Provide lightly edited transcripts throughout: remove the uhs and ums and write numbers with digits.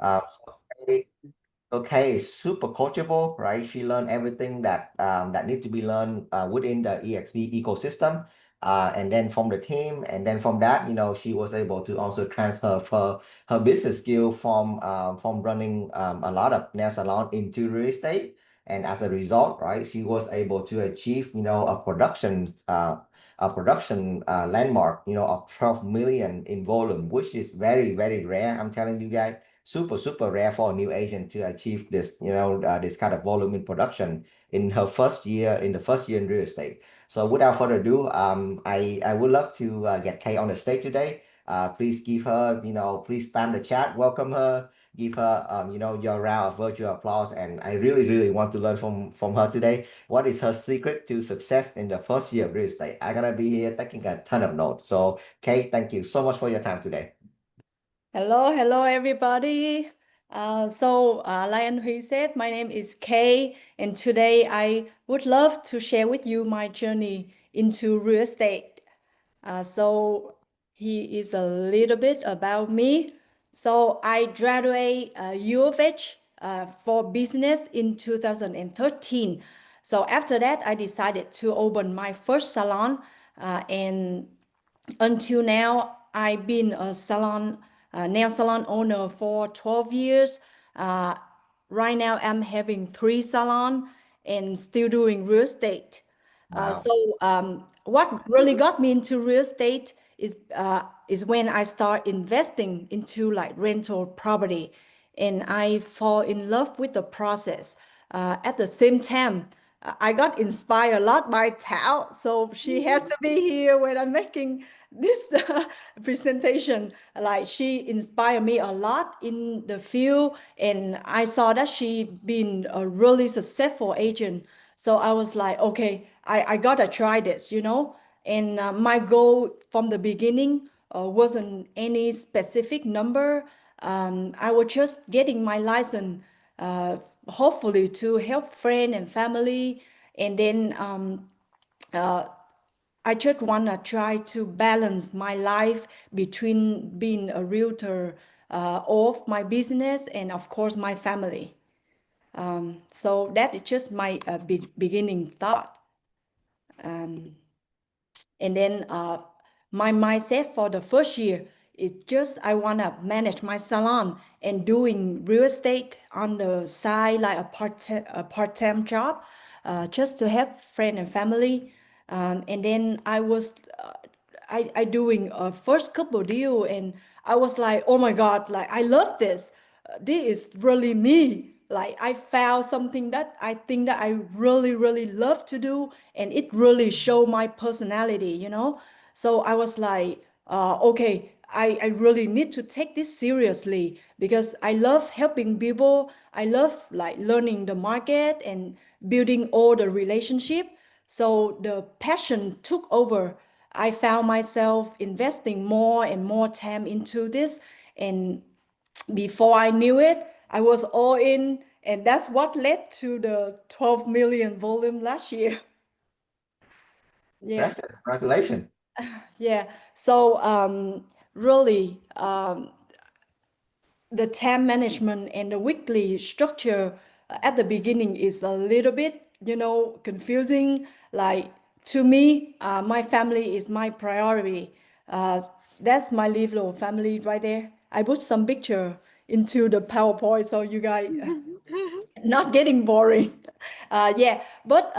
So okay, super coachable, right? She learned everything that need to be learned within the EXP ecosystem, and then from the team, and then from that, she was able to also transfer her business skill from running a lot of nail salon into real estate, and as a result, right, she was able to achieve a production landmark of 12 million in volume, which is very very rare. I'm telling you guys, super super rare for a new agent to achieve this this kind of volume in production in the first year in real estate. So without further ado, I would love to get Kay on the stage today. Please give her, please spam the chat, welcome her, give her your round of virtual applause, and I really really want to learn from her today. What is her secret to success in the first year of real estate? I'm gonna be here taking a ton of notes. So Kay, thank you so much for your time today. Hello, everybody. Like Hui said, my name is Kay, and today I would love to share with you my journey into real estate. He is a little bit about me. So I graduated U of H for business in 2013. So after that, I decided to open my first salon, and until now, I've been a nail salon owner for 12 years. Uh, right now, I'm having 3 salons and still doing real estate. Wow. What really got me into real estate is when I start investing into like rental property, and I fall in love with the process. At the same time, I got inspired a lot by Tao, so she has to be here when I'm making this presentation. Like she inspired me a lot in the field, and I saw that she been a really successful agent. So I was like, okay, I gotta try this. And my goal from the beginning wasn't any specific number. I was just getting my license, uh, hopefully to help friend and family, and then I just wanna try to balance my life between being a realtor of my business and of course my family. So that is just my beginning thought. Um, and then my mindset for the first year is just I wanna manage my salon and doing real estate on the side like a part-time job, just to help friend and family. And then I doing a first couple deal, and I was like, oh my God, like I love this. This is really me. Like I found something that I think that I really, really love to do, and it really show my personality. So I was like, okay, I really need to take this seriously because I love helping people. I love like learning the market and building all the relationship. So the passion took over. I found myself investing more and more time into this. And before I knew it, I was all in. And that's what led to the 12 million volume last year. Yeah. Fantastic. Congratulations. Yeah. So, really, the time management and the weekly structure at the beginning is a little bit, confusing. Like to me, my family is my priority. Uh, that's my little family right there. I put some picture into the PowerPoint so you guys not getting boring. Yeah, but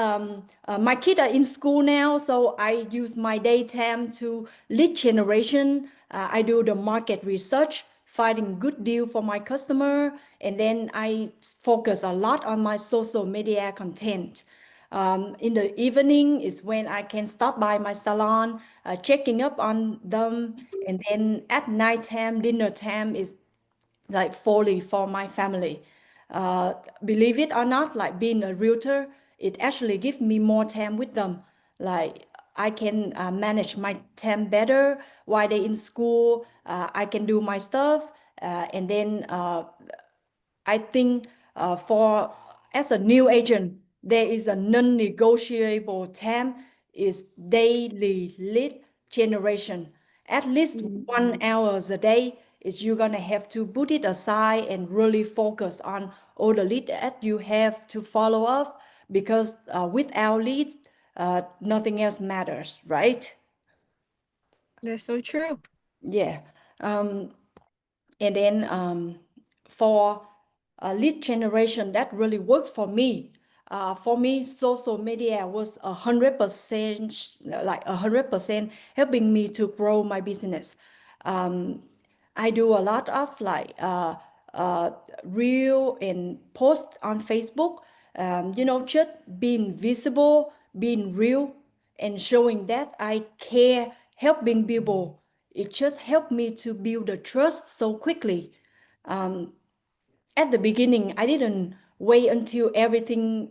my kids are in school now, so I use my daytime to lead generation. I do the market research, finding good deal for my customer, and then I focus a lot on my social media content. In the evening is when I can stop by my salon, checking up on them, and then at nighttime, dinner time is like fully for my family. Uh, Believe it or not, like being a realtor, it actually gives me more time with them. Like I can manage my time better while they in school. I can do my stuff, and then I think for as a new agent, there is a non-negotiable term is daily lead generation. At least 1 hour a day is you're gonna have to put it aside and really focus on all the leads that you have to follow up, because without leads, nothing else matters, right? That's so true. Yeah. And then for lead generation, that really worked for me. For me, social media was 100%, like 100% helping me to grow my business. I do a lot of like reel and post on Facebook, just being visible, being real, and showing that I care, helping people. It just helped me to build the trust so quickly. At the beginning, I didn't wait until everything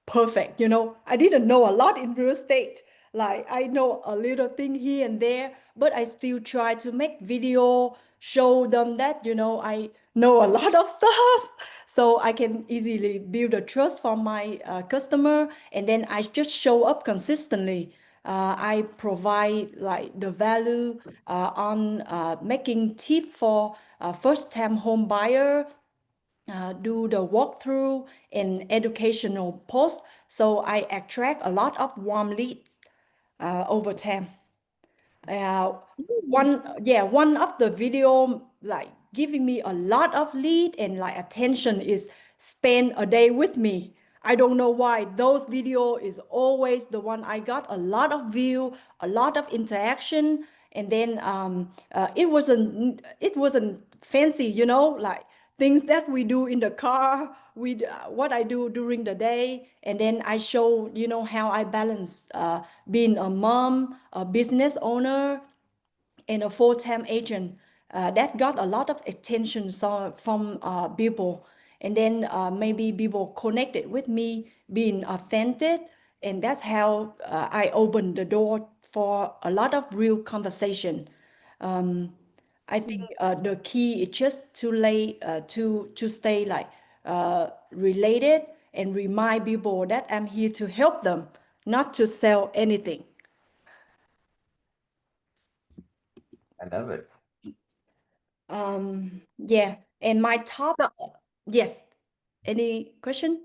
perfect. I didn't know a lot in real estate. Like I know a little thing here and there, but I still try to make video, show them that, I know a lot of stuff. So I can easily build a trust from my customer. And then I just show up consistently. I provide like the value on making tip for first time home buyer, do the walkthrough and educational posts. So I attract a lot of warm leads over time. Uh, Mm. one of the video like giving me a lot of lead and like attention is spend a day with me. I don't know why those video is always the one I got a lot of view, a lot of interaction, and then it wasn't fancy, like things that we do in the car, with what I do during the day, and then I show how I balance being a mom, a business owner, and a full-time agent. That got a lot of attention from people, and then maybe people connected with me being authentic, and that's how I opened the door for a lot of real conversation. I think the key is just to stay like related and remind people that I'm here to help them, not to sell anything. I love it. Yeah, and my top, So, yes. Any question?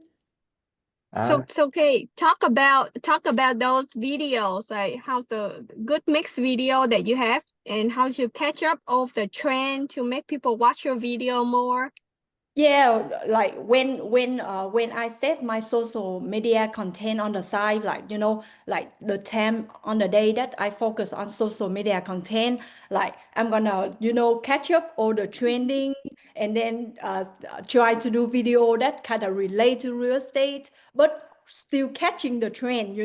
Um, okay, talk about those videos, like how's the good mix video that you have, and how you catch up of the trend to make people watch your video more. Yeah, like when I set my social media content on the side, like like the time on the day that I focus on social media content, like I'm gonna catch up all the trending, and then try to do video that kind of relate to real estate, but still catching the trend,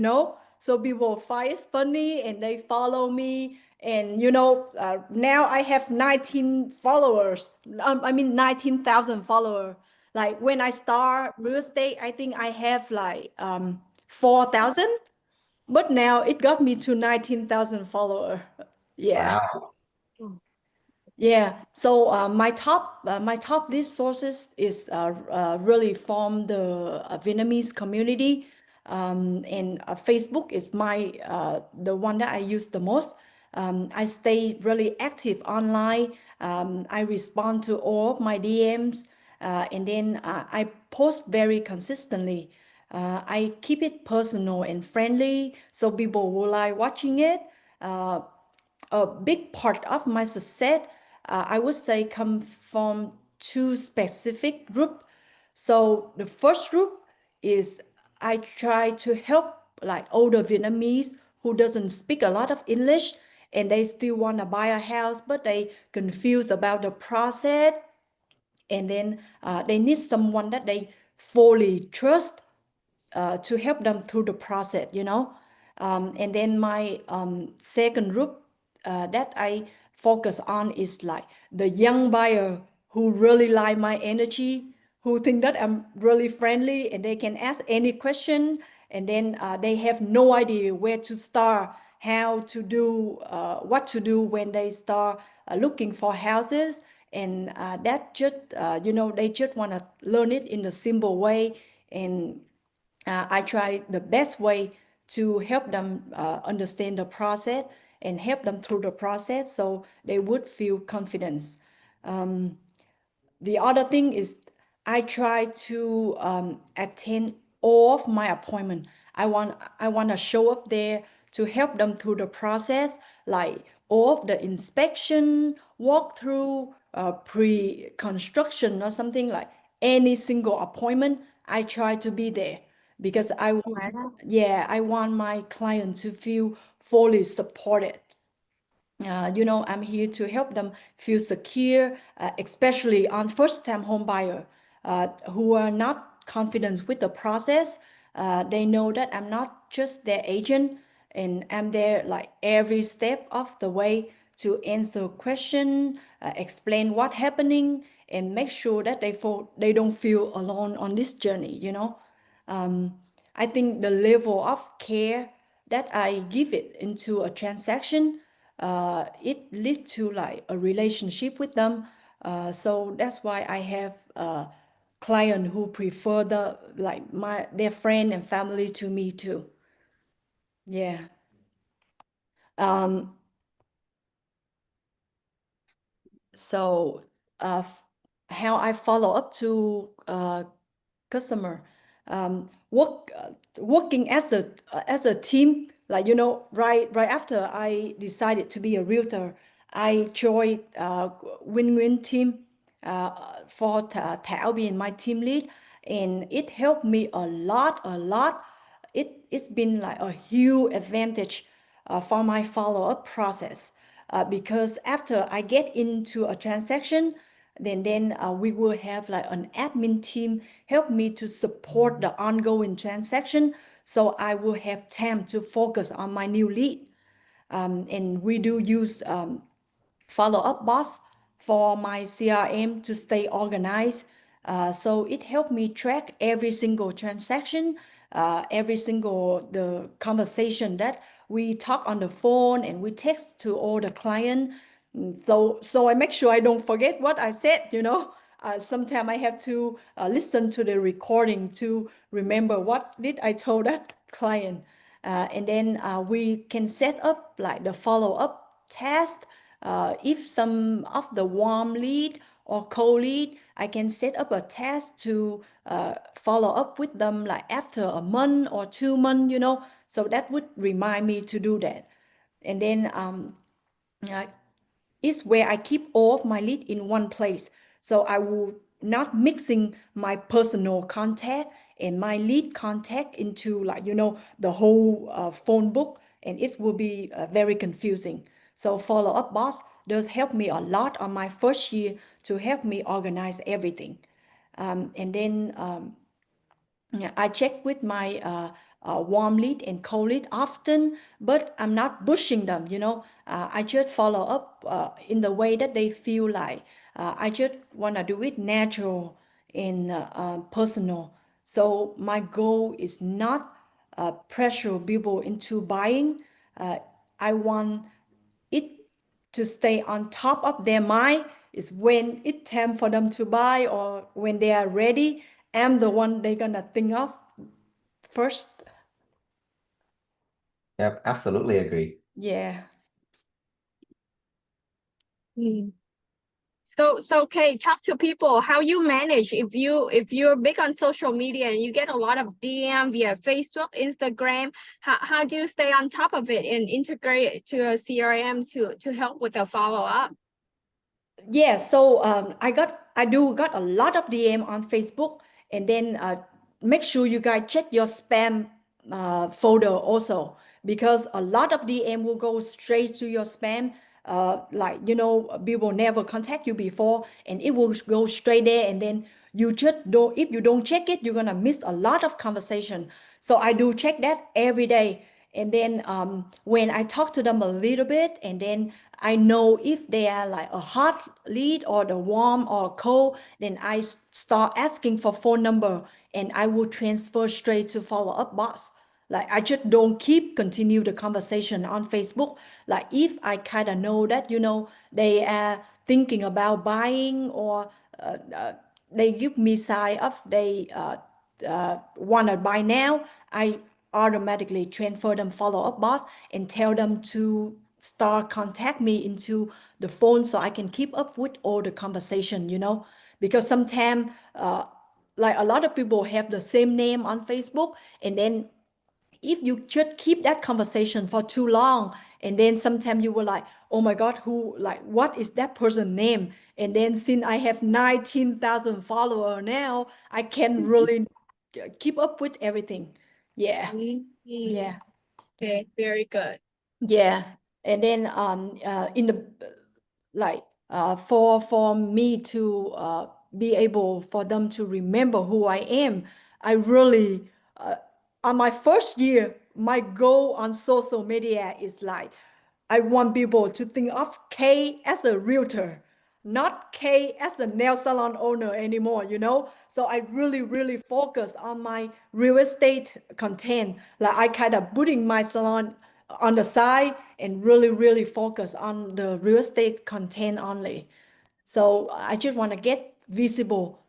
so people find it funny and they follow me. And now I have 19 followers. I mean 19,000 followers. Like when I start real estate, I think I have like 4,000, but now it got me to 19,000 followers. Yeah. wow. Mm. Yeah, so my top list sources is really from the Vietnamese community, and Facebook is my the one that I use the most. I stay really active online. I respond to all of my DMs, and then I post very consistently. I keep it personal and friendly, so people will like watching it. A big part of my success, I would say, come from two specific group. So the first group is I try to help like older Vietnamese who doesn't speak a lot of English, and they still want to buy a house, but they confused about the process, and then they need someone that they fully trust to help them through the process. And then my second group that I focus on is like the young buyer who really like my energy, who think that I'm really friendly and they can ask any question, and then they have no idea where to start, how to do, what to do when they start looking for houses. And that just, they just want to learn it in a simple way. And I try the best way to help them understand the process and help them through the process so they would feel confidence. The other thing is I try to attend all of my appointment. I want to show up there to help them through the process, like all of the inspection, walkthrough, pre-construction or something like any single appointment. I try to be there because Wow. I want my client to feel fully supported. I'm here to help them feel secure, especially on first-time home buyer who are not confident with the process. They know that I'm not just their agent, and I'm there like every step of the way to answer question, explain what happening, and make sure that they don't feel alone on this journey. I think the level of care that I give it into a transaction, it leads to like a relationship with them. So that's why I have a client who prefer their friend and family to me too. Yeah. Um, so how I follow up to customer, working as a team, like right after I decided to be a realtor, I joined win-win team for Thảo being my team lead, and it helped me a lot. It's been like a huge advantage for my follow-up process, because after I get into a transaction, then we will have like an admin team help me to support the ongoing transaction, so I will have time to focus on my new lead. And we do use follow-up box for my CRM to stay organized. So it helped me track every single transaction, every single the conversation that we talk on the phone and we text to all the client. So I make sure I don't forget what I said. Sometimes I have to listen to the recording to remember what did I told that client. And then we can set up like the follow-up test. If some of the warm lead or cold lead, I can set up a test to follow up with them like after a month or 2 months. So that would remind me to do that. And then uh, is where I keep all of my lead in one place. So I will not mixing my personal contact and my lead contact into the whole phone book, and it will be very confusing. So follow up boss does help me a lot on my first year to help me organize everything. And then yeah, I check with my warm lead and cold lead often, but I'm not pushing them. I just follow up in the way that they feel like. I just want to do it natural and personal. So my goal is not pressure people into buying. Uh, I want it to stay on top of their mind is when it's time for them to buy or when they are ready. I'm the one they're gonna think of first. Yep, absolutely agree. Yeah. Mm. So okay, talk to people how you manage if you're big on social media and you get a lot of DM via Facebook, Instagram. How do you stay on top of it and integrate it to a CRM to help with the follow up? Yeah, so I do got a lot of DM on Facebook, and then make sure you guys check your spam folder also, because a lot of DM will go straight to your spam. People never contact you before, and it will go straight there, and then you just don't. If you don't check it, you're gonna miss a lot of conversation. So I do check that every day. And then when I talk to them a little bit, and then I know if they are like a hot lead or the warm or cold, then I start asking for phone number, and I will transfer straight to follow up box. Like I just don't keep continue the conversation on Facebook. Like if I kind of know that they are thinking about buying, or they give me sign of they want to buy now, I automatically transfer them follow up box and tell them to start contact me into the phone so I can keep up with all the conversation, because sometimes like a lot of people have the same name on Facebook, and then if you just keep that conversation for too long, and then sometimes you were like, oh my god, what is that person's name? And then since I have 19,000 followers now, I can really keep up with everything. Yeah. Mm-hmm. Yeah. Okay, very good. Yeah. And then in the like for me to be able for them to remember who I am, I really on my first year, my goal on social media is like I want people to think of Kay as a realtor, not Kay as a nail salon owner anymore. So I really, really focus on my real estate content. Like I kind of putting my salon on the side and really, really focus on the real estate content only. So I just want to get visible,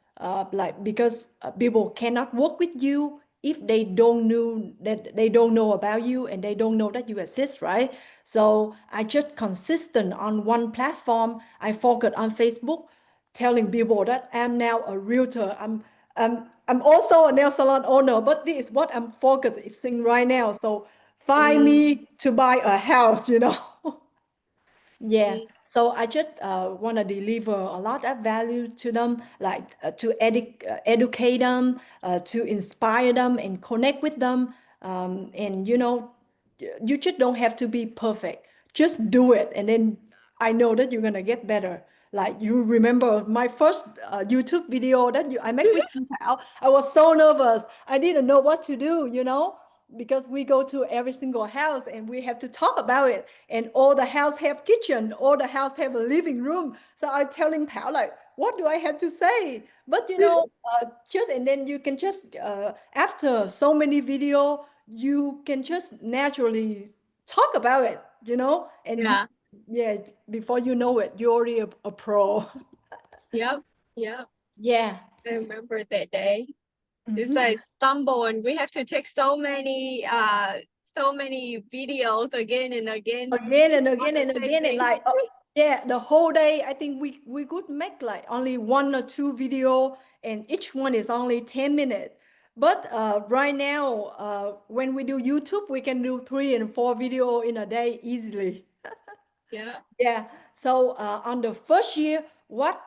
like because people cannot work with you if they don't know about you and they don't know that you exist, right? So I just consistent on one platform. I focus on Facebook, telling people that I'm now a realtor. I'm also a nail salon owner, but this is what I'm focusing right now. So find me to buy a house. Yeah, so I just want to deliver a lot of value to them, like to educate them, to inspire them, and connect with them. And you just don't have to be perfect. Just do it, and then I know that you're gonna get better. Like you remember my first YouTube video that I make with you, Thảo. I was so nervous. I didn't know what to do, because we go to every single house and we have to talk about it. And all the house have kitchen, all the house have a living room. So I telling Thảo like, what do I have to say? But just and then you can just after so many video, you can just naturally talk about it, and Yeah. yeah, before you know it, you're already a pro. Yep. Yep. Yeah. I remember that day. It's Mhm. like stumble and we have to take so many videos again and again Again and on again the and same again, and thing. like yeah, the whole day I think we could make like only one or two video, and each one is only 10 minutes. But right now when we do YouTube, we can do 3 and 4 video in a day easily. Yeah. Yeah. So on the first year, what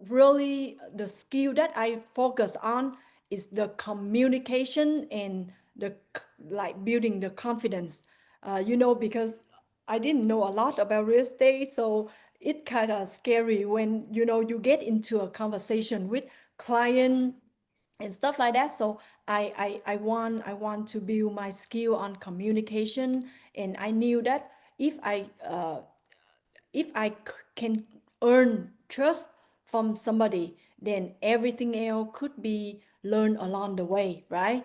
really the skill that I focus on is the communication and like building the confidence. Because I didn't know a lot about real estate, so it kind of scary when you get into a conversation with client and stuff like that. So I want to build my skill on communication, and I knew that if I can earn trust from somebody, then everything else could be learned along the way, right?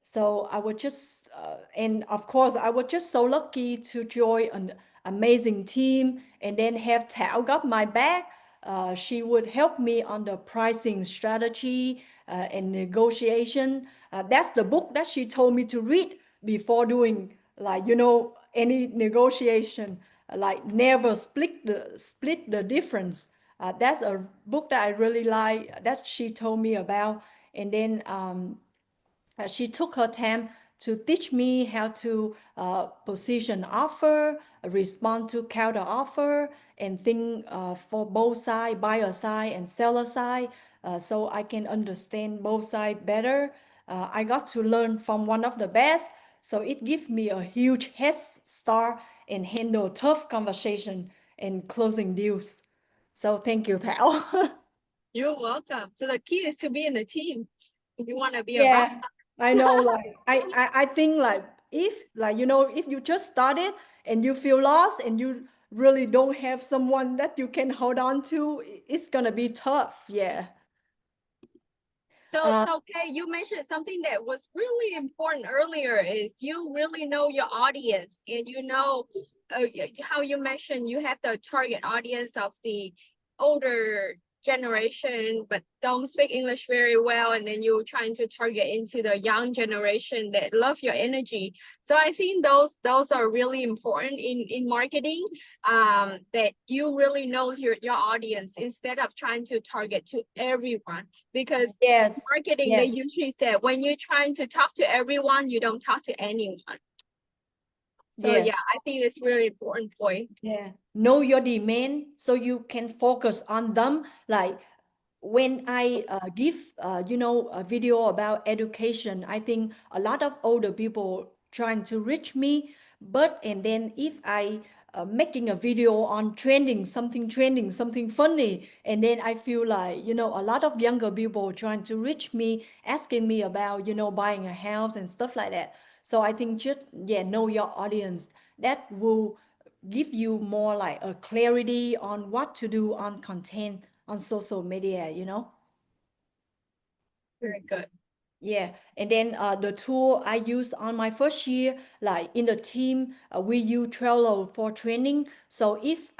So I was just, and of course, I was just so lucky to join an amazing team, and then have Thảo got my back. She would help me on the pricing strategy and negotiation. That's the book that she told me to read before doing like any negotiation, like never split the difference. That's a book that I really like that she told me about. And then she took her time to teach me how to position offer, respond to counter offer, and think for both side, buyer side and seller side, so I can understand both sides better. I got to learn from one of the best, so it gives me a huge head start and handle tough conversation and closing deals. So thank you, Thảo. You're welcome. So the key is to be in a team if you want to be a rock Yeah, star. I know. Like I think like if you just started and you feel lost and you really don't have someone that you can hold on to, it's gonna be tough. Yeah. So, Uh, so okay, you mentioned something that was really important earlier is you really know your audience and how you mentioned you have the target audience of the older generation but don't speak English very well, and then you're trying to target into the young generation that love your energy. So I think those are really important in marketing, that you really know your audience instead of trying to target to everyone, because Yes, marketing they yes, usually say when you're trying to talk to everyone, you don't talk to anyone. So yeah, yes. I think it's really important point. Yeah. Know your demand so you can focus on them. Like when I give, a video about education, I think a lot of older people trying to reach me. And then if I making a video on trending, something funny, and then I feel like, a lot of younger people trying to reach me, asking me about, buying a house and stuff like that. So I think just, yeah, know your audience. That will give you more like a clarity on what to do on content on social media. Very good. Yeah, and then the tool I used on my first year, like in the team, we use Trello for training. So if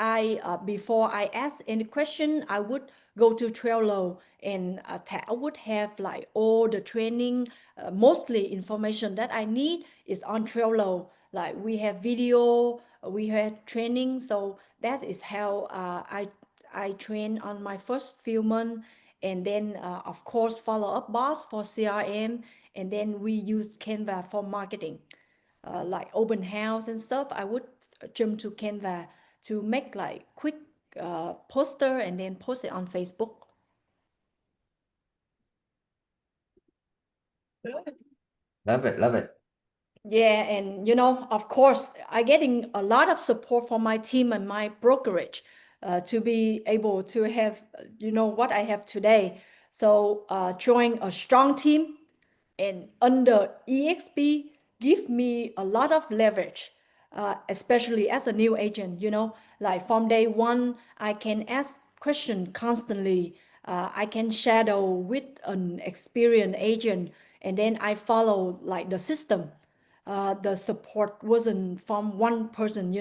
before I ask any question, I would go to Trello and I would have like all the training, mostly information that I need is on Trello. Like we have video, we have training. So that is how I train on my first few months, and then of course follow up boss for CRM, and then we use Canva for marketing, like open house and stuff. I would jump to Canva to make like quick poster and then post it on Facebook. Good. Love it, love it. Yeah, and of course, I getting a lot of support from my team and my brokerage to be able to have, what I have today. So join a strong team and under EXP give me a lot of leverage, especially as a new agent. Like from day one, I can ask questions constantly. I can shadow with an experienced agent, and then I follow like the system. The support wasn't from one person,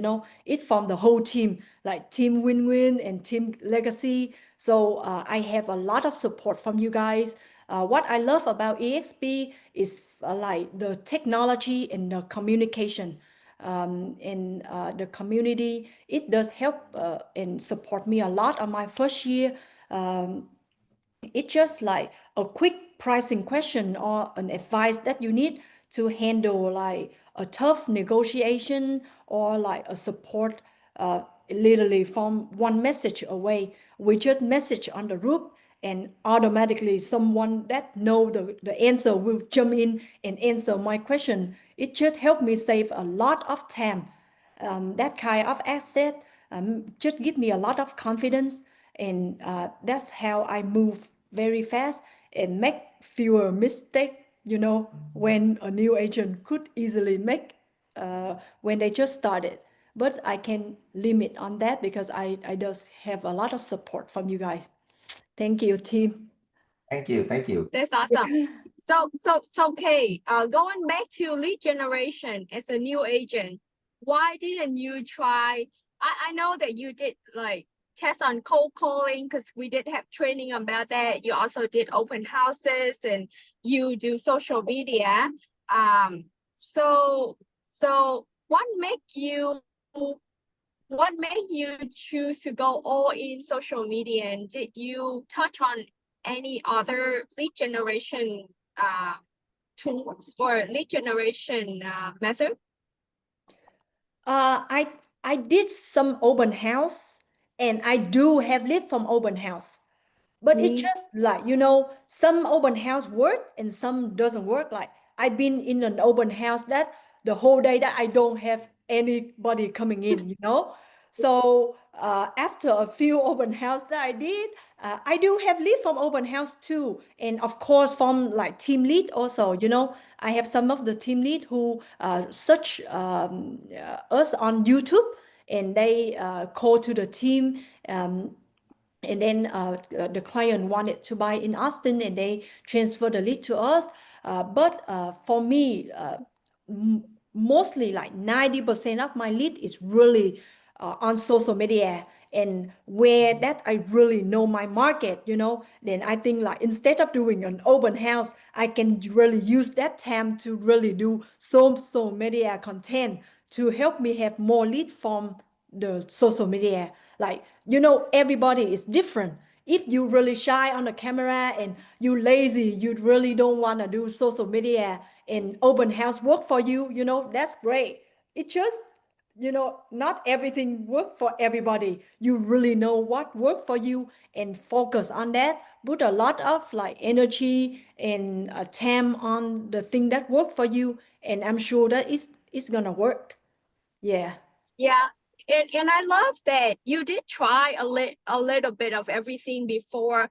it from the whole team, like team win-win and team legacy. So I have a lot of support from you guys. What I love about EXP is like the technology and the communication, in the community. It does help and support me a lot on my first year. It's just like a quick pricing question or an advice that you need to handle like a tough negotiation or like a support, literally from one message away. We just message on the group and automatically someone that know the answer will jump in and answer my question. It just helped me save a lot of time. That kind of asset just give me a lot of confidence, and that's how I move very fast and make fewer mistakes, when a new agent could easily make when they just started. But I can limit on that because I just have a lot of support from you guys. Thank you, team. Thank you, thank you. That's awesome. So okay, going back to lead generation as a new agent, why didn't you try? I know that you did like test on cold calling because we did have training about that. You also did open houses and you do social media. Um, so so what made you choose to go all in social media, and did you touch on any other lead generation tools or lead generation method? Uh, I I did some open house, and I do have lead from open house. But it Mm. just like, some open house work and some doesn't work. Like I've been in an open house that the whole day that I don't have anybody coming in. So after a few open house that I did, I do have lead from open house too, and of course from like team lead also. I have some of the team lead who search us on YouTube, and they call to the team. And then the client wanted to buy in Austin, and they transfer the lead to us. But for me, mostly like 90% of my lead is really on social media, and where that I really know my market, then I think like instead of doing an open house, I can really use that time to really do social media content to help me have more lead from the social media. Like, everybody is different. If you really shy on the camera and you lazy, you really don't want to do social media and open house work for you, that's great. It just, not everything work for everybody. You really know what work for you and focus on that. Put a lot of like energy and time on the thing that work for you, and I'm sure that it's gonna work. Yeah. Yeah. And I love that you did try a little bit of everything before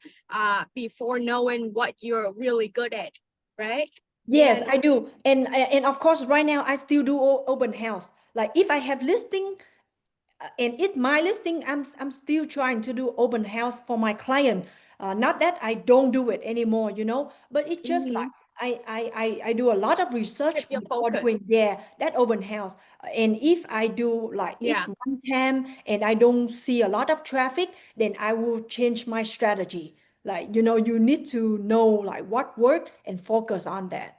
knowing what you're really good at, right? Yes, And I do. And of course, right now I still do open house. Like if I have listing, and it my listing, I'm still trying to do open house for my client. Not that I don't do it anymore, but it's just like mhm, I do a lot of keep research your before focus. doing, yeah, that open house. And if I do like it Yeah. one time and I don't see a lot of traffic, then I will change my strategy. Like, you need to know like what work and focus on that.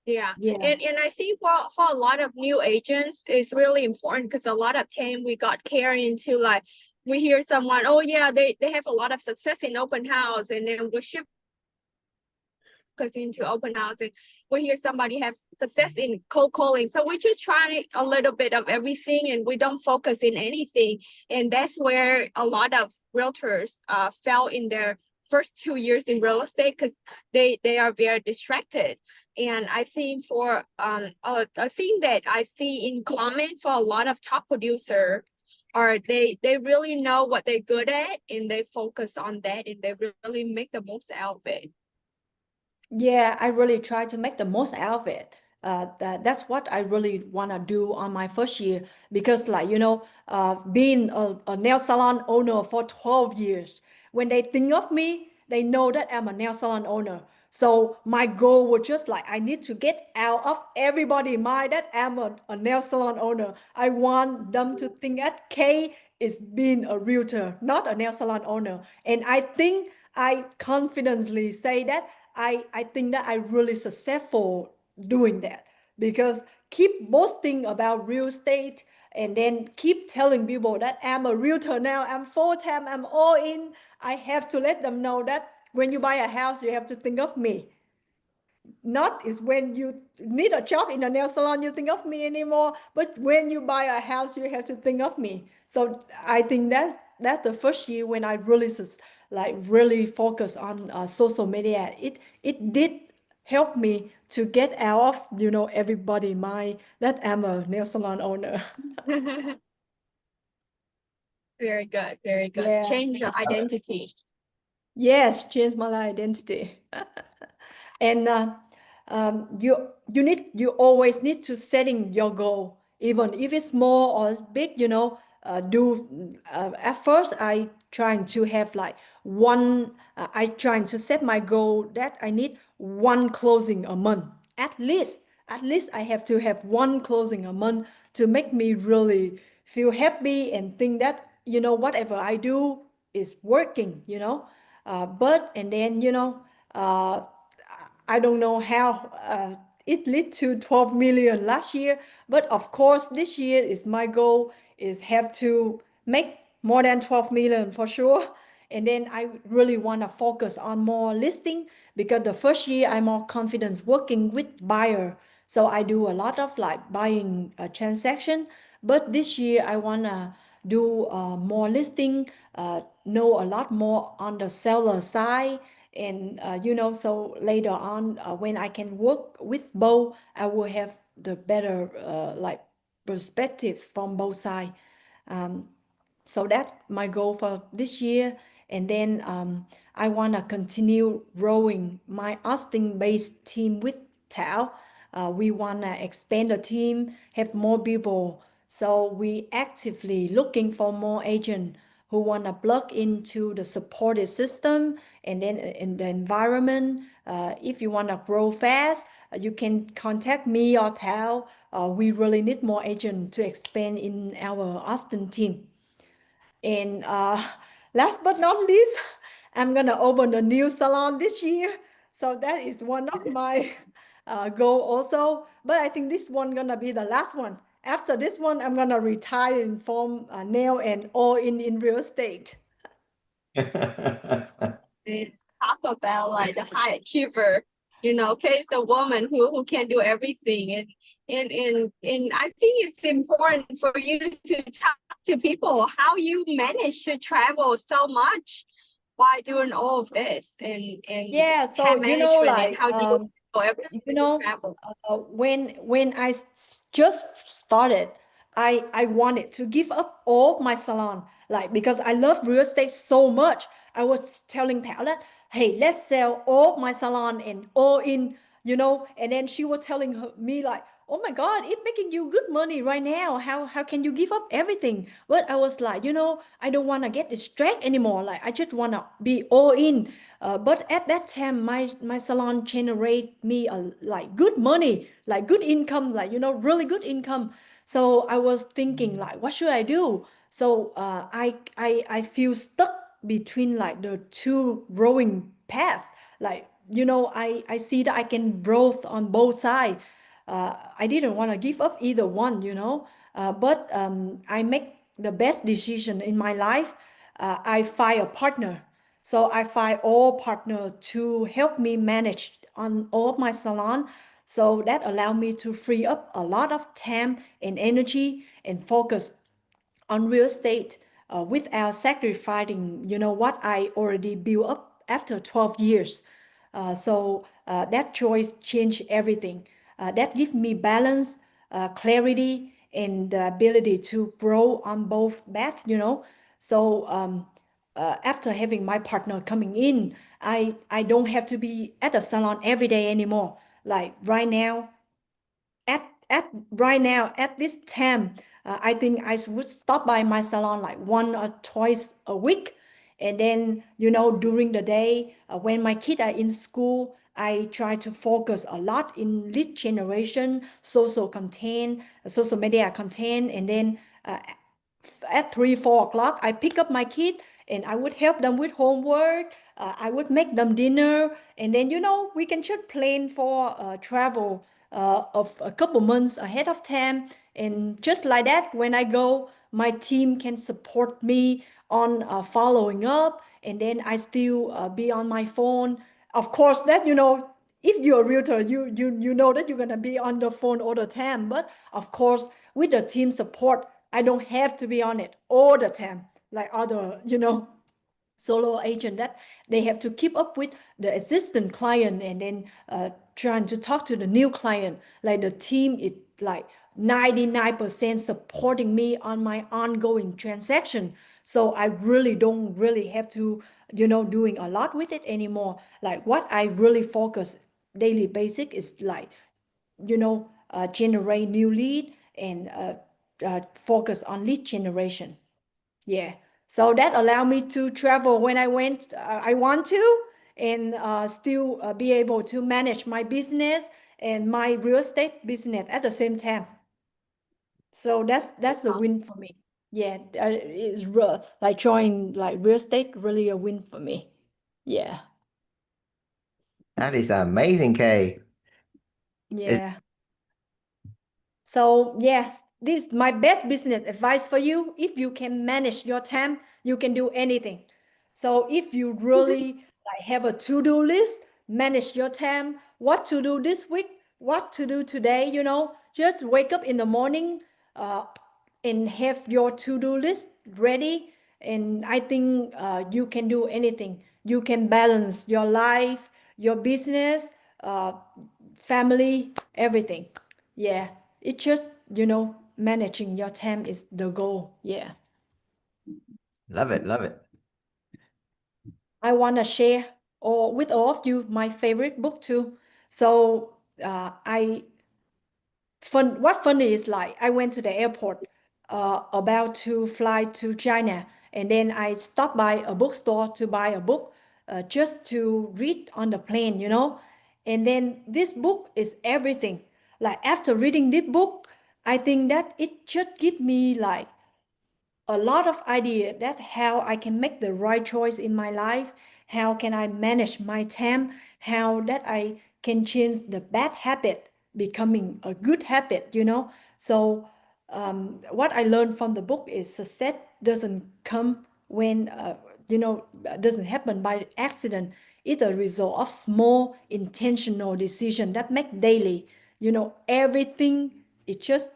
Yeah, Yeah. and I think for a lot of new agents, it's really important because a lot of time we got carried into like we hear someone, oh yeah, they have a lot of success in open house, and then we shift focus into open house, and we hear somebody have success in cold calling. So we just try a little bit of everything, and we don't focus in anything, and that's where a lot of realtors fell in their first 2 years in real estate because they are very distracted. And I think for a thing that I see in common for a lot of top producers are they really know what they're good at and they focus on that and they really make the most out of it. Yeah, I really try to make the most out of it. That's what I really want to do on my first year because, like, being a nail salon owner for 12 years, when they think of me, they know that I'm a nail salon owner. So my goal was just like I need to get out of everybody mind that I'm a nail salon owner. I want them to think that Kay is being a realtor, not a nail salon owner. And I think I confidently say that I think that I really successful doing that because keep boasting about real estate and then keep telling people that I'm a realtor now, I'm full time, I'm all in. I have to let them know that when you buy a house, you have to think of me. Not is when you need a job in a nail salon, you think of me anymore. But when you buy a house, you have to think of me. So I think that's the first year when I really like really focus on social media. It did help me to get out of everybody mind that I'm a nail salon owner. Very good, very good. Yeah. Change your identity. Yes, change my identity. And you always need to setting your goal, even if it's small or it's big. Do at first I trying to have like one. I trying to set my goal that I need one closing a month at least. At least I have to have one closing a month to make me really feel happy and think that whatever I do is working. But and then uh, I don't know how it led to 12 million last year, but of course this year is my goal is have to make more than 12 million for sure. And then I really want to focus on more listing because the first year I'm more confident working with buyer. So I do a lot of like buying transaction, but this year I want to do more listing, know a lot more on the seller side. And so later on when I can work with both, I will have the better like perspective from both sides. So that's my goal for this year. And then I want to continue growing my Austin based team with Tao. We want to expand the team, have more people. So we actively looking for more agents who want to plug into the supported system and then in the environment. If you want to grow fast, you can contact me or Tao. We really need more agents to expand in our Austin team. And last but not least, I'm gonna open a new salon this year. So that is one of my goal also. But I think this one gonna be the last one. After this one, I'm gonna retire and from nail and all in real estate. And talk about like the high achiever, you know, Kay's the woman who can do everything. And I think it's important for you to talk to people how you manage to travel so much while doing all of this and Yeah, so time management and how do you do everything you to know, travel. when I just started, I wanted to give up all my salon, like because I love real estate so much. I was telling Thảo that, hey, let's sell all my salon and all in, and then she was telling me like, oh my God, it's making you good money right now. How can you give up everything? But I was like, I don't want to get distracted anymore. Like I just want to be all in. But at that time, my salon generate me a like good money, like good income, like really good income. So I was thinking like, what should I do? So I feel stuck between like the two rowing path. Like I see that I can growth on both sides. I didn't want to give up either one, but I make the best decision in my life. I find a partner. So I find all partner to help me manage on all of my salon. So that allow me to free up a lot of time and energy and focus on real estate without sacrificing, what I already built up after 12 years. So that choice changed everything. That gives me balance, clarity, and the ability to grow on both paths, So after having my partner coming in, I don't have to be at the salon every day anymore. Like right now at this time, I think I would stop by my salon like one or twice a week. And then during the day, when my kids are in school, I try to focus a lot in lead generation, social media content. And then at 3 4 o'clock I pick up my kid and I would help them with homework. I would make them dinner, and then we can just plan for travel of a couple months ahead of time. And just like that, when I go, my team can support me on following up, and then I still be on my phone. Of course, that if you're a realtor, you know that you're gonna be on the phone all the time. But of course, with the team support, I don't have to be on it all the time like other, solo agent that they have to keep up with the existing client and then trying to talk to the new client. Like the team is like 99% supporting me on my ongoing transaction. So I really don't really have to, doing a lot with it anymore. Like what I really focus daily basic is like, generate new lead and focus on lead generation. Yeah. So that allowed me to travel when I want to, and still be able to manage my business and my real estate business at the same time. So that's a win for me. Yeah, it's like joining like real estate really a win for me. Yeah. That is amazing, Kay. It's Yeah. So yeah, this is my best business advice for you. If you can manage your time, you can do anything. So if you really like have a to-do list, manage your time, what to do this week, what to do today, just wake up in the morning uh, and have your to-do list ready. And I think you can do anything. You can balance your life, your business, uh, family, everything. Yeah, it's just, managing your time is the goal. Yeah. love it, love it. I want to share or with all of you my favorite book too. So I what funny is like I went to the airport about to fly to China, and then I stopped by a bookstore to buy a book just to read on the plane, And then this book is everything. Like after reading this book, I think that it just give me like a lot of idea that how I can make the right choice in my life, how can I manage my time, how that I can change the bad habit becoming a good habit, you know. So what I learned from the book is success doesn't come when doesn't happen by accident. It's a result of small intentional decision that make daily. You know, everything is just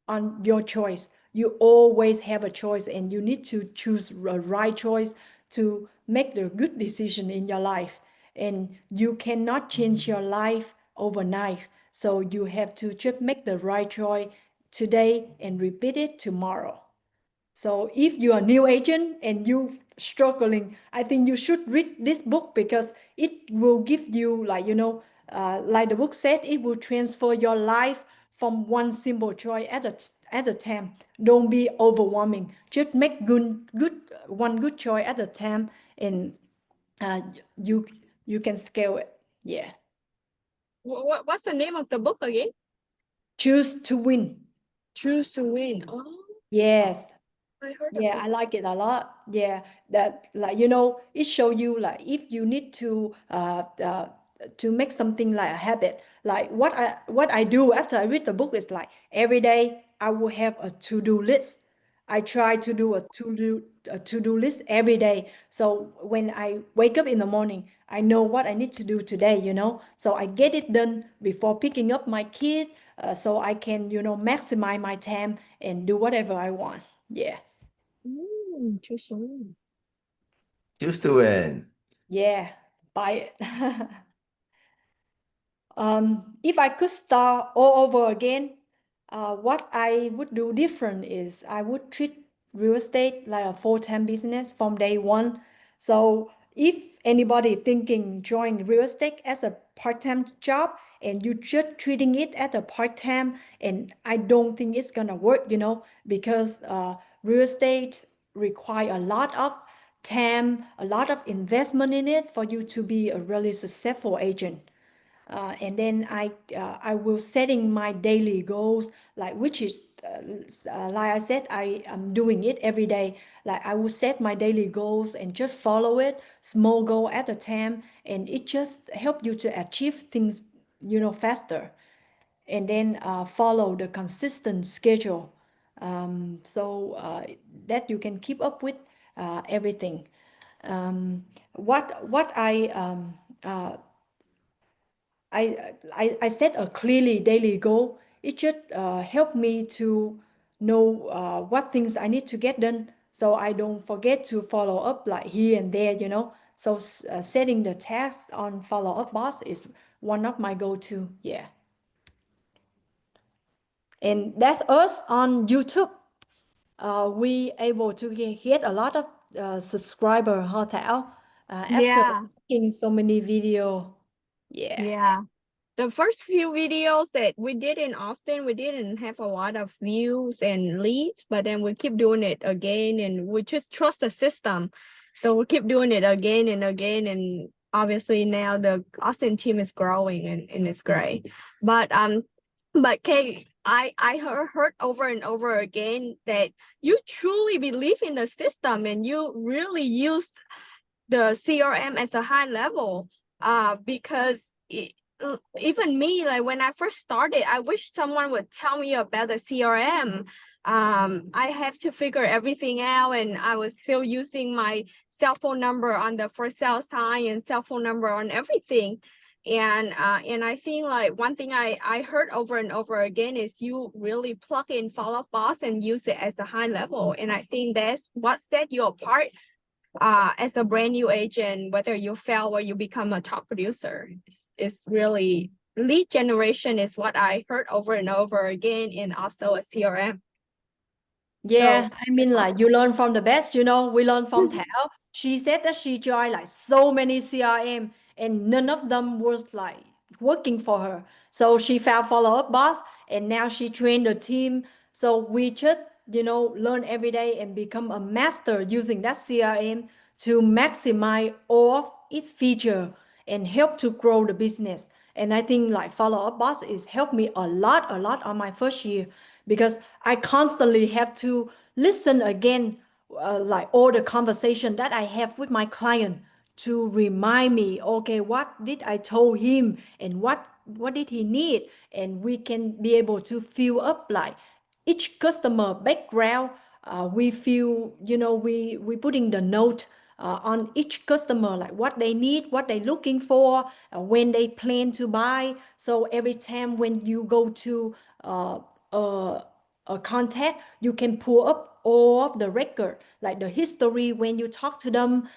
on your choice. You always have a choice, and you need to choose the right choice to make the good decision in your life. And you cannot change your life overnight. So you have to just make the right choice today and repeat it tomorrow. So if you are a new agent and you struggling, I think you should read this book because it will give you like the book said, it will transfer your life from one simple choice at a time. Don't be overwhelming. Just make one good choice at a time, and uh, you you can scale it. Yeah. What's the name of the book again? Choose to win. Choose to win. Oh, Yes. I heard Yeah, about I like it a lot. Yeah, that it show you like if you need to make something like a habit. Like what I do after I read the book is like every day I will have a to-do list. I try to do a to-do list every day. So when I wake up in the morning, I know what I need to do today, you know. So I get it done before picking up my kid, so I can, maximize my time and do whatever I want. Yeah. choose to win. Choose to win. Yeah, buy it. If I could start all over again, what I would do different is I would treat real estate like a full-time business from day one. So if anybody thinking join real estate as a part-time job and you just treating it as a part-time, and I don't think it's gonna work, because real estate require a lot of time, a lot of investment in it for you to be a really successful agent. And then I will setting my daily goals, like which is like I said, I am doing it every day. Like I will set my daily goals and just follow it, small goal at a time, and it just help you to achieve things, faster. And then follow the consistent schedule, so that you can keep up with everything. What I set a clearly daily goal. It should help me to know what things I need to get done, so I don't forget to follow up like here and there, So setting the task on follow up boss is one of my go-to. Yeah. And that's us on YouTube. We able to get a lot of subscriber, huh, Thảo? After Yeah, making so many video. Yeah. yeah. The first few videos that we did in Austin, we didn't have a lot of views and leads, but then we keep doing it again, and we just trust the system. So we keep doing it again and again, and obviously now the Austin team is growing, and it's great. But Kay, I heard over and over again that you truly believe in the system and you really use the CRM as a high level, because even me, like when I first started, I wish someone would tell me about the CRM. I have to figure everything out, and I was still using my cell phone number on the for sale sign and cell phone number on everything. And I think like one thing I heard over and over again is you really plug in follow up boss and use it as a high level. And I think that's what set you apart as a brand new agent, whether you fail or you become a top producer. It's really lead generation is what I heard over and over again, and also a CRM. Yeah, So I mean, like you learn from the best, we learn from Thảo. She said that she joined like so many CRM and none of them was like working for her. So she found follow-up boss and now she trained the team. So we just, learn every day and become a master using that CRM to maximize all of its feature and help to grow the business. And I think like follow-up boss is helped me a lot on my first year because I constantly have to listen again, like all the conversation that I have with my client to remind me, okay, what did I told him and what did he need? And we can be able to fill up like each customer background. We feel, we putting the note on each customer, like what they need, what they looking for, when they plan to buy. So every time when you go to uh, a contact, you can pull up all of the record, like the history when you talk to them,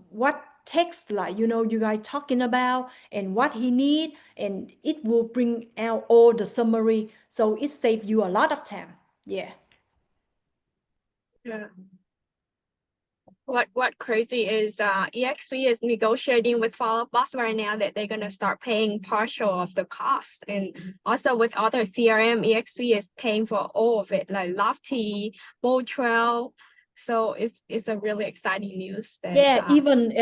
what text, like, you guys talking about and what he need, and it will bring out all the summary. So it saves you a lot of time. Yeah. Yeah. What crazy is EXP is negotiating with Follow Boss right now that they're gonna start paying partial of the cost, and also with other CRM, EXP is paying for all of it, like Lofty, Bold Trail. So it's a really exciting news that Yeah, even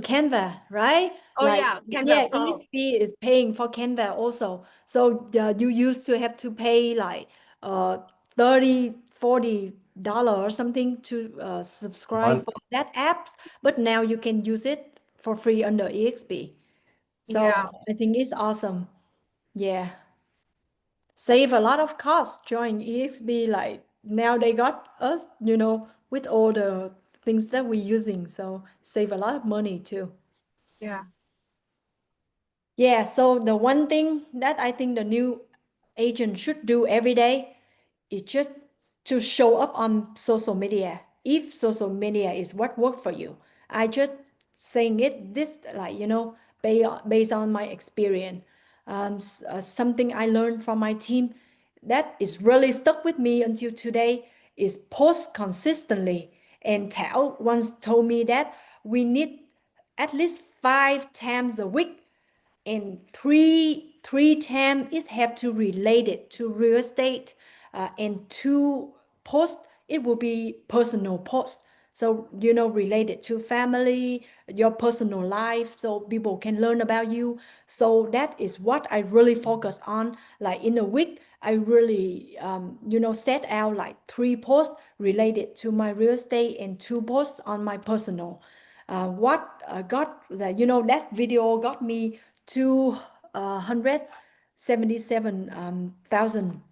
Canva, right? oh Like, yeah, yeah, Canva Pro. ESP is paying for Canva also. So you used to have to pay like 30, $40 or something to subscribe One for that apps, but now you can use it for free under EXP. So Yeah, I think it's awesome. Yeah. Save a lot of cost join EXP. Like now they got us, with all the things that we're using. So save a lot of money too. yeah. Yeah, so the one thing that I think the new agent should do every day is just to show up on social media. If social media is what work for you, I just saying it this, like, based on my experience. Something I learned from my team that is really stuck with me until today is post consistently. And Tao once told me that we need at least 5 times a week, and three times it have to relate it to real estate, and two post it will be personal post, so related to family, your personal life, so people can learn about you. So that is what I really focus on. Like in a week I really set out like 3 posts related to my real estate and 2 posts on my personal. What got that, that video got me 277,000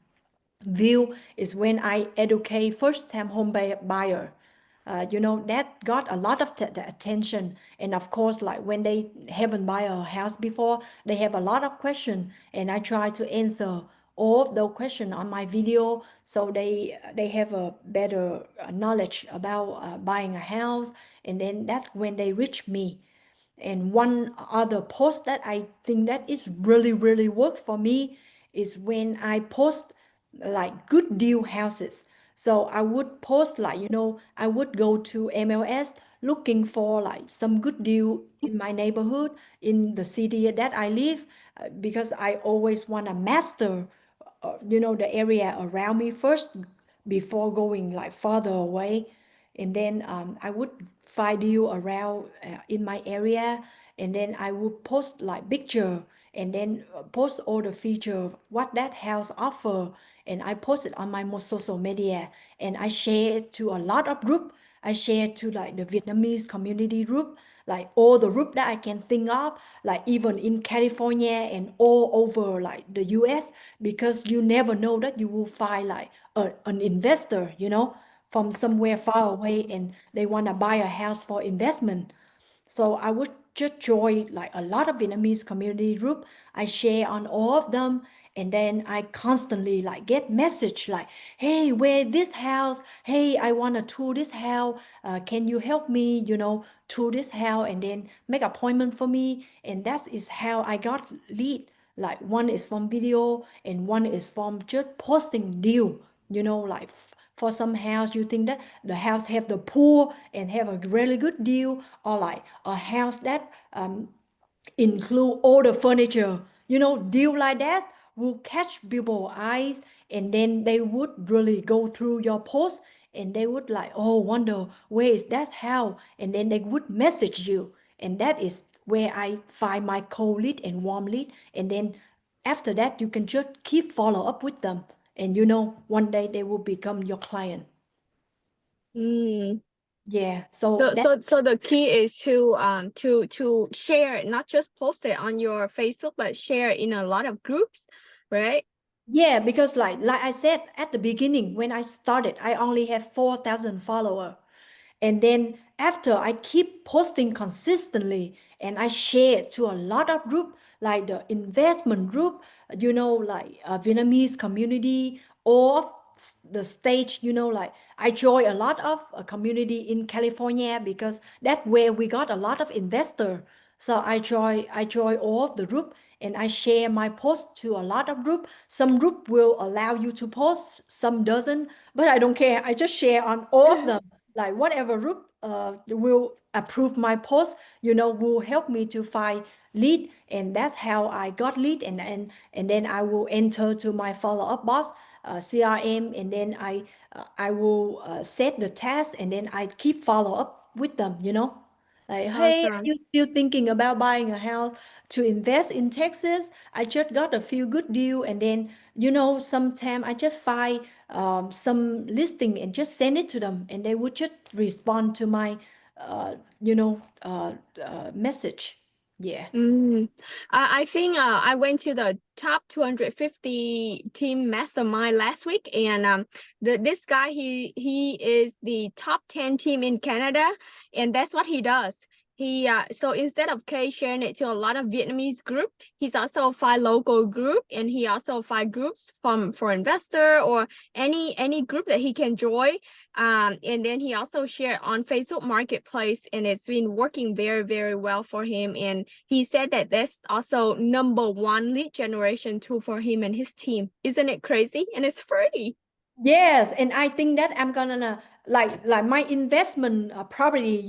view is when I educate first time home buyer. That got a lot of the attention. And of course, like when they haven't buy a house before, they have a lot of questions, and I try to answer all of those questions on my video, so they have a better knowledge about buying a house. And then that when they reach me. And one other post that I think that is really, really work for me is when I post like good deal houses. So I would post like, I would go to MLS looking for like some good deal in my neighborhood, in the city that I live, because I always want to master, the area around me first before going like farther away. And then I would find you around in my area, and then I would post like picture, and then post all the feature what that house offer, and I post it on my most social media, and I share it to a lot of group. I share to like the Vietnamese community group, like all the group that I can think of, like even in California and all over like the US, because you never know that you will find like an investor, from somewhere far away, and they want to buy a house for investment. So I would just join like a lot of Vietnamese community group. I share on all of them, and then I constantly like get message like, "Hey, where this house? Hey, I want to tour this house. Can you help me? Tour this house, and then make appointment for me." And that is how I got lead. Like one is from video, and one is from just posting deal. Like for some house you think that the house have the pool and have a really good deal, or like a house that include all the furniture, deal like that will catch people eyes, and then they would really go through your post, and they would like, oh, wonder where is that house, and then they would message you. And that is where I find my cold lead and warm lead, and then after that you can just keep follow up with them, and one day they will become your client. Mm. Yeah, so So the key is to share, not just post it on your Facebook, but share in a lot of groups, right? yeah, because like I said at the beginning, when I started, I only have 4,000 followers. And then after I keep posting consistently and I share to a lot of group, like the investment group, like Vietnamese community, or the stage, like I join a lot of a community in California because that's where we got a lot of investor. So I join all of the group and I share my post to a lot of group. Some group will allow you to post, some doesn't, but I don't care. I just share on all of them. Like whatever group will approve my post, will help me to find lead, and that's how I got lead, and then I will enter to my follow-up box, CRM, and then I will set the task, and then I keep follow up with them. Like, hey, are Awesome. you still thinking about buying a house to invest in Texas? I just got a few good deal, and then sometime I just find some listing and just send it to them, and they would just respond to my message. Yeah. Mm. I think I went to the top 250 team mastermind last week, and this guy, he is the top 10 team in Canada, and that's what he does. He so instead of K sharing it to a lot of Vietnamese group, he's also find local group, and he also find groups for investor or any group that he can join. And then he also shared on Facebook Marketplace, and it's been working very, very well for him. And he said that that's also #1 lead generation tool for him and his team. Isn't it crazy? And it's free. Yes, and I think that I'm gonna like my investment property,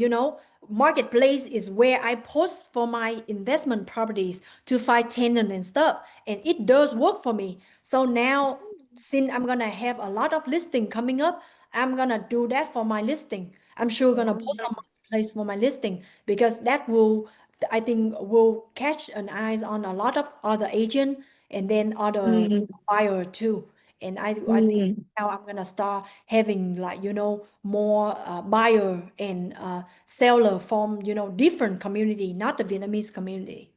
marketplace is where I post for my investment properties to find tenant and stuff, and it does work for me. So now, since I'm gonna have a lot of listing coming up, I'm gonna do that for my listing. I'm sure gonna post on marketplace for my listing because that will, I think, will catch an eyes on a lot of other agent and then other Mm, buyer too. And I think mm, now I'm gonna start having like more buyer and seller from different community, not the Vietnamese community.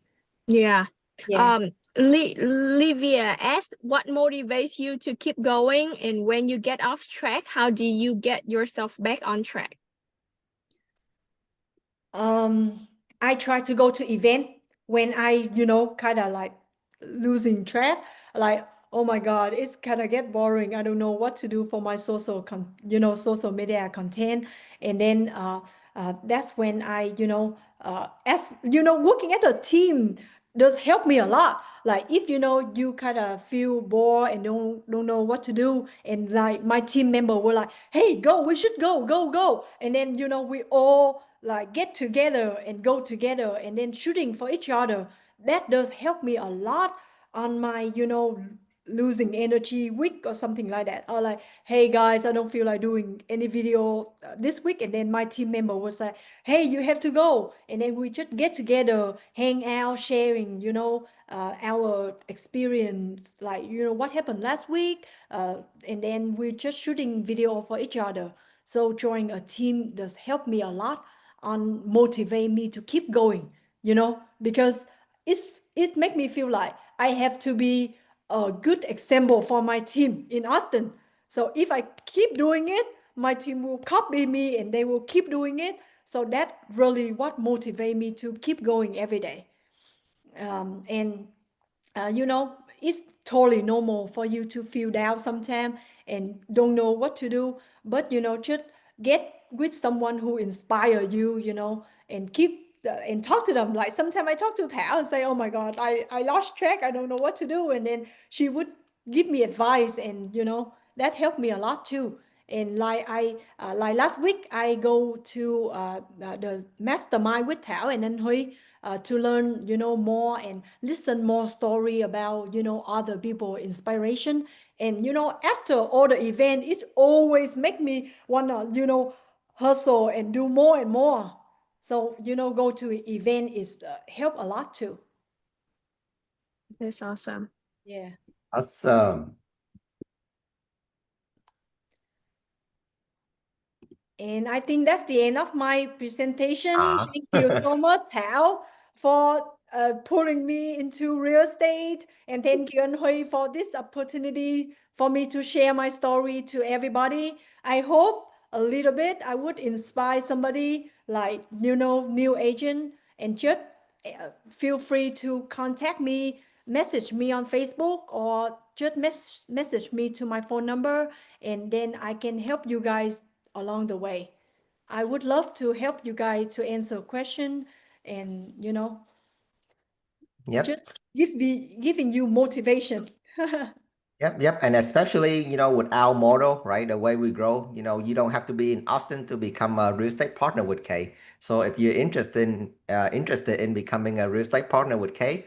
yeah. Yeah. Livia asked, what motivates you to keep going? And when you get off track, how do you get yourself back on track? I try to go to event when I, kind of like losing track. Like, oh my God, it's kind of get boring. I don't know what to do for my social media content. And then that's when I, as working at a team does help me a lot. Like if you kind of feel bored and don't know what to do, and like my team member were like, "Hey, go! We should go!" And then we all like get together and go together, and then shooting for each other. That does help me a lot on my losing energy week or something like that, or like, hey guys, I don't feel like doing any video this week, and then my team member was like, hey, you have to go, and then we just get together, hang out, sharing our experience, like what happened last week, and then we're just shooting video for each other. So joining a team does help me a lot on motivate me to keep going, because it make me feel like I have to be a good example for my team in Austin. So if I keep doing it, my team will copy me and they will keep doing it. So that really what motivate me to keep going every day. And it's totally normal for you to feel down sometimes and don't know what to do, but just get with someone who inspire you, and keep and talk to them. Like sometimes I talk to Thảo and say, oh my God, I lost track, I don't know what to do, and then she would give me advice, and that helped me a lot too. And like like last week I go to the mastermind with Thảo and then Huy, to learn more and listen more story about other people inspiration. And after all the event, it always make me wanna hustle and do more and more. So go to event is help a lot too. That's awesome. Yeah. Awesome. And I think that's the end of my presentation. Uh-huh. Thank you so much, Thảo, for pulling me into real estate. And thank you, Anh Huy, for this opportunity for me to share my story to everybody. I hope a little bit I would inspire somebody like, new agent. And just feel free to contact me, message me on Facebook, or just message me to my phone number, and then I can help you guys along the way. I would love to help you guys to answer question, and Yep. just giving you motivation. Yep. And especially, with our model, right? The way we grow, you don't have to be in Austin to become a real estate partner with Kay. So if you're interested in becoming a real estate partner with Kay,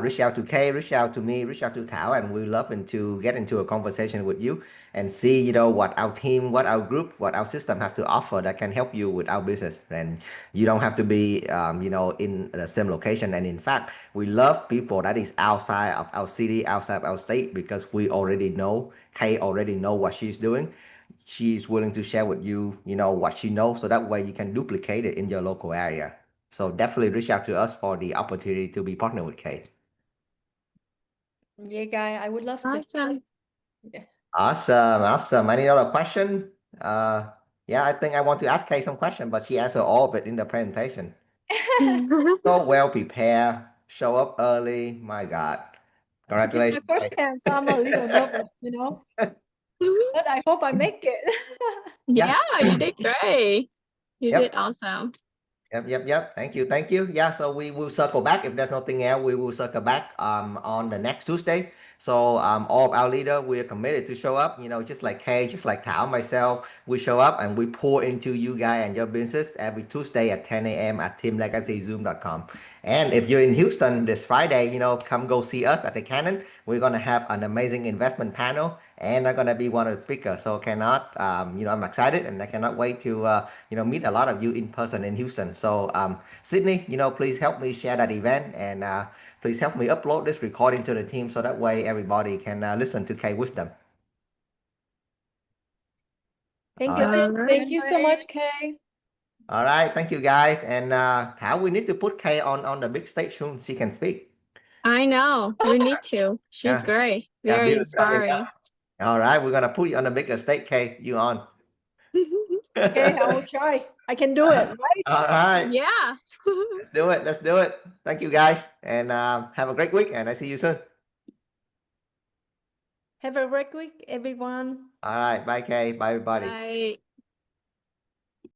reach out to Kay, reach out to me, reach out to Thảo, and we love to get into a conversation with you and see, what our team, what our group, what our system has to offer that can help you with our business. And you don't have to be, in the same location. And in fact, we love people that is outside of our city, outside of our state, because we already know, Kay already know what she's doing. She's willing to share with you, what she knows, so that way you can duplicate it in your local area. So definitely reach out to us for the opportunity to be partner with Kay. Yeah, guy, I would love to. Awesome. Yeah. Awesome. Any other question? Yeah, I think I want to ask Kay some question, but she answered all of it in the presentation. So well prepared, show up early. My God. It's my Congratulations, first Kay. time, so I'm a little nervous, but I hope I make it. Yeah. Yeah, you did great. You did Yep. awesome. Yep. Thank you. Yeah, so we will circle back. If there's nothing else, we will circle back on the next Tuesday. So all of our leader, we are committed to show up, just like Kay, just like Thảo, myself, we show up and we pour into you guys and your business every Tuesday at 10 a.m. at teamlegacyzoom.com. And if you're in Houston this Friday, come go see us at the Cannon. We're gonna have an amazing investment panel, and I'm gonna be one of the speakers. So I'm excited, and I cannot wait to meet a lot of you in person in Houston. So Sydney, please help me share that event, and please help me upload this recording to the team so that way everybody can listen to K Wisdom. Thank All you right. so All much. right. Thank you so much, Kay. All right. Thank you guys. And Thảo, we need to put Kay on the big stage soon. She can speak. I know. You need to. She's Yeah. great. Yeah. Very Business coming inspiring. up. All right. We're gonna put you on the bigger stage, Kay. You on? Okay, I will try. I can do it, right? All right. Yeah. Let's do it. Let's do it. Thank you guys. And have a great week. And I see you soon. Have a great week, everyone. All right. Bye, Kay. Bye, everybody. Bye.